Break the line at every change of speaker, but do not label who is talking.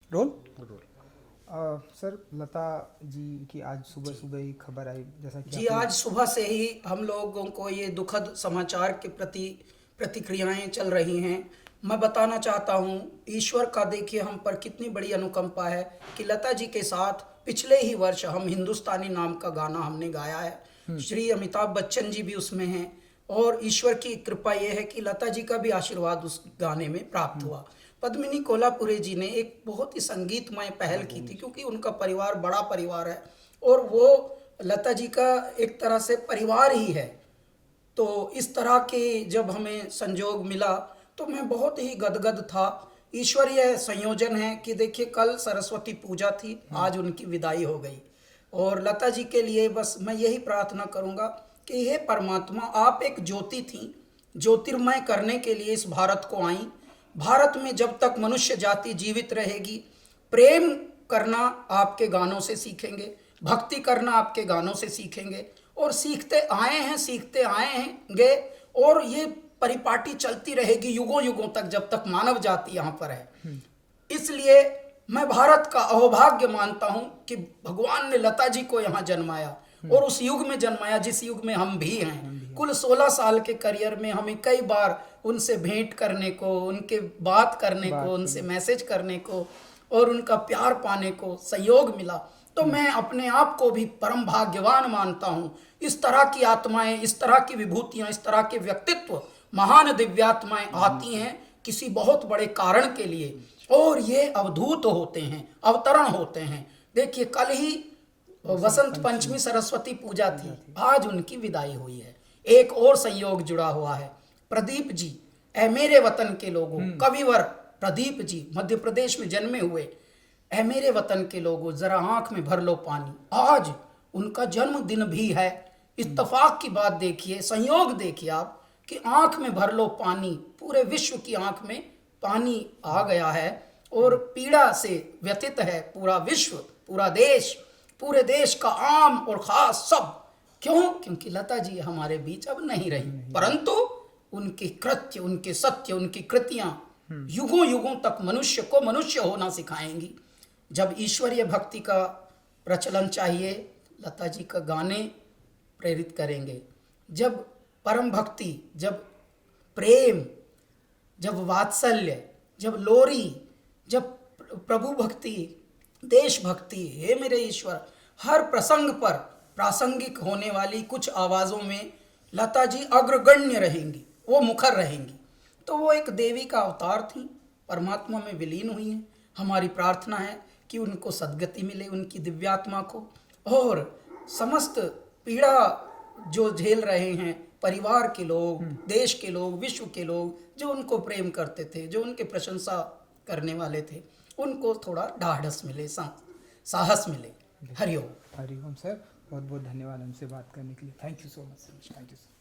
Role.
Role.
Sir, Lata ji की आज सुबह सुबह ही खबर आई, जैसा कि
जी,
आपने।
आज सुबह से ही हम लोगों को ये दुखद समाचार के प्रति प्रतिक्रियाएं चल रही हैं। मैं बताना चाहता हूँ, ईश्वर का देखिए हम पर कितनी बड़ी अनुकंपा है कि लता जी के साथ पिछले ही वर्ष हम हिंदुस्तानी नाम का गाना हमने गाया है। श्री अमिताभ बच्चन जी भी उसमें हैं और ईश्वर की कृपा ये है कि लता जी का भी आशीर्वाद उस गाने में प्राप्त हुआ। पद्मिनी कोल्हापुरे जी ने एक बहुत ही संगीतमय पहल की थी, क्योंकि उनका परिवार बड़ा परिवार है और वो लता जी का एक तरह से परिवार ही है। तो इस तरह के जब हमें संजोग मिला तो मैं बहुत ही गदगद था। ईश्वरीय संयोजन है कि देखिए कल सरस्वती पूजा थी, आज उनकी विदाई हो गई। और लता जी के लिए बस मैं यही प्रार्थना करूंगा कि हे परमात्मा, आप एक ज्योति थी, ज्योतिर्मय करने के लिए इस भारत को आई। भारत में जब तक मनुष्य जाति जीवित रहेगी, प्रेम करना आपके गानों से सीखेंगे, भक्ति करना आपके गानों से सीखेंगे और सीखते आए हैं, सीखते आए हैंगे और ये परिपाटी चलती रहेगी युगों युगों तक, जब तक मानव जाति यहाँ पर है। इसलिए मैं भारत का अहोभाग्य मानता हूँ कि भगवान ने लता जी को यहाँ जन्माया और उस युग में जन्माया जिस युग में हम भी हैं। कुल 16 साल के करियर में हमें कई बार उनसे भेंट करने को, उनके बात करने को, उनसे मैसेज करने को और उनका प्यार पाने को सहयोग मिला। तो मैं अपने आप को भी परम भाग्यवान मानता हूँ। इस तरह की आत्माएं, इस तरह की विभूतियां, इस तरह के व्यक्तित्व, महान दिव्यात्माएं आती हैं किसी बहुत बड़े कारण के लिए और ये अवधूत होते हैं, अवतरण होते हैं। देखिए कल ही वसंत पंचमी सरस्वती पूजा थी, आज उनकी विदाई हुई है। एक और संयोग जुड़ा हुआ है, प्रदीप जी, ऐ मेरे वतन के लोगों, कविवर प्रदीप जी मध्य प्रदेश में जन्मे हुए। ऐ मेरे वतन के लोगों, जरा आंख में भर लो पानी। आज उनका जन्मदिन भी है। इत्तफाक की बात देखिए, संयोग देखिए आप कि आंख में भर लो पानी, पूरे विश्व की आंख में पानी आ गया है और पीड़ा से व्यथित है पूरा विश्व, पूरा देश, पूरे देश का आम और खास सब। क्यों? क्योंकि लता जी हमारे बीच अब नहीं रही, परंतु उनके कृत्य, उनके सत्य, उनकी कृतियां युगों युगों तक मनुष्य को मनुष्य होना सिखाएंगी। जब ईश्वरीय भक्ति का प्रचलन चाहिए, लता जी का गाने प्रेरित करेंगे। जब परम भक्ति, जब प्रेम, जब वात्सल्य, जब लोरी, जब प्रभु भक्ति, देशभक्ति, हे मेरे ईश्वर, हर प्रसंग पर प्रासंगिक होने वाली कुछ आवाज़ों में लता जी अग्रगण्य रहेंगी, वो मुखर रहेंगी। तो वो एक देवी का अवतार थी, परमात्मा में विलीन हुई हैं। हमारी प्रार्थना है कि उनको सद्गति मिले, उनकी दिव्यात्मा को, और समस्त पीड़ा जो झेल रहे हैं परिवार के लोग, देश के लोग, विश्व के लोग, जो उनको प्रेम करते थे, जो उनके प्रशंसा करने वाले थे, उनको थोड़ा ढाढ़स मिले, साहस मिले। हरिओम।
हरिओम सर, बहुत बहुत धन्यवाद हमसे बात करने के लिए। Thank you so much. Thank you sir.